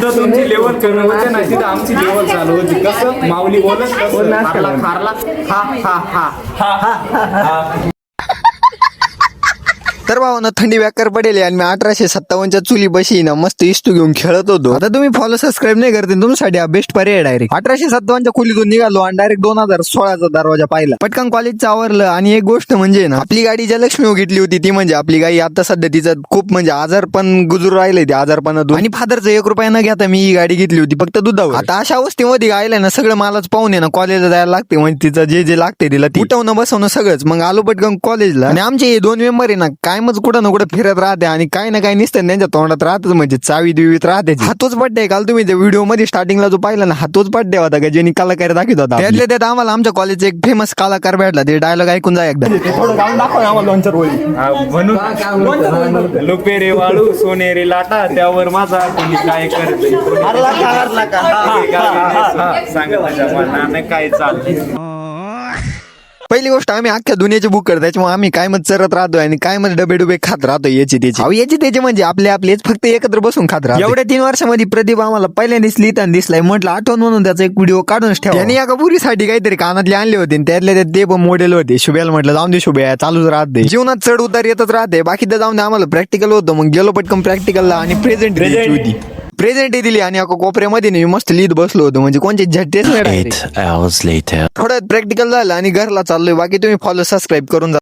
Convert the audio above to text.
जिथं तुमची लेवल कमी होते ना तिथं आमची लेवल चालू होती. कसं माऊली बोलत कसं खारला खारला हा हा हा हा हा. तर भावानं थंडी व्याकर पडेल आणि मी 1857च्या चुली बशी ना मस्त इस्तू घेऊन खेळत होतो. आता तुम्ही फॉलो सबस्क्राईब नाही करते तुमच्यासाठी हा बेस्ट पर्याय डायरेक्ट. 1857च्या खोलीतून निघालो आणि डायरेक्ट 2016चा दरवाजा पाहिला. पटकन कॉलेजचं आवरलं आणि एक गोष्ट म्हणजे ना आपली गाडी ज्या लक्ष्मी घेतली होती ती म्हणजे आपली गाडी आता सध्या तिचं खूप म्हणजे आजार पण गुजरू राहिले ते आजारपणातून. आणि फादरचं 1 रुपया न घेता मी ही गाडी घेतली होती फक्त दुधावर. आता अशा अवस्थेमध्ये गायला ना सगळं मालाच पाहून ना कॉलेजला जायला लागते म्हणजे तिचं जे जे लागते तिला उठवणं बसवणं सगळंच. मग आलो पटकन कॉलेजला आणि आमचे 2 मेंबर आहे ना कायमच कुठं ना कुठं फिरत राहते आणि काही ना काही निसतं त्यांच्या तोंडात राहतच म्हणजे चावी दिवीत राहते. हातोच बड्डे काल तुम्ही व्हिडिओ मध्ये स्टार्टिंगला जो पाहिला ना हातोच बड्डे होता का ज्यांनी कलाकार दाखवत होता. त्यातल्या त्यात आम्हाला आमच्या कॉलेजचे एक फेमस कलाकार भेटला. ते डायलॉग ऐकून जा एकदा. थोडं गाऊन दाखवा आम्हाला लॉन्चर होईल म्हणून लुपेरे वाळू सोनेरी लाटा त्यावर माझा कोणी काय करत सांगा माझ्या मनाने काय चाललंय. पहिली गोष्ट आम्ही अख्ख्या दुनियाची बुक करतो त्याच्यामुळे आम्ही काय मत चरत राहतोय आणि काय मत डबे डुबे खात राहतो याची त्याची म्हणजे आपलेच फक्त एकत्र बसून खात राहतो. एवढ्या 3 वर्षामध्ये प्रदीप आम्हाला पहिल्यांदाच लिहिताना दिसलाय. म्हटलं आठवण म्हणून त्याचा एक व्हिडिओ काढूनच ठेवा. त्यांनी एका पुरीसाठी काहीतरी कानातले आणले होते त्यातले ते पण मॉडेल होते. शुभ्याला म्हटलं जाऊन दे शुभ्या चालूच राहते जीवनात चढ उतार येतच राहते. बाकी तर जाऊन दे आम्हाला प्रॅक्टिकल होतं मग गेलो पटकन प्रॅक्टिकलला आणि प्रेझेंट होती. प्रेझेंट दिली आणि एका कोपऱ्यामध्ये मी मस्त लिहित बसलो होतो म्हणजे कोणते झटकेच नाही. थोडं प्रॅक्टिकल झालं आणि घरला चाललोय. बाकी तुम्ही फॉलो सबस्क्राईब करून जा.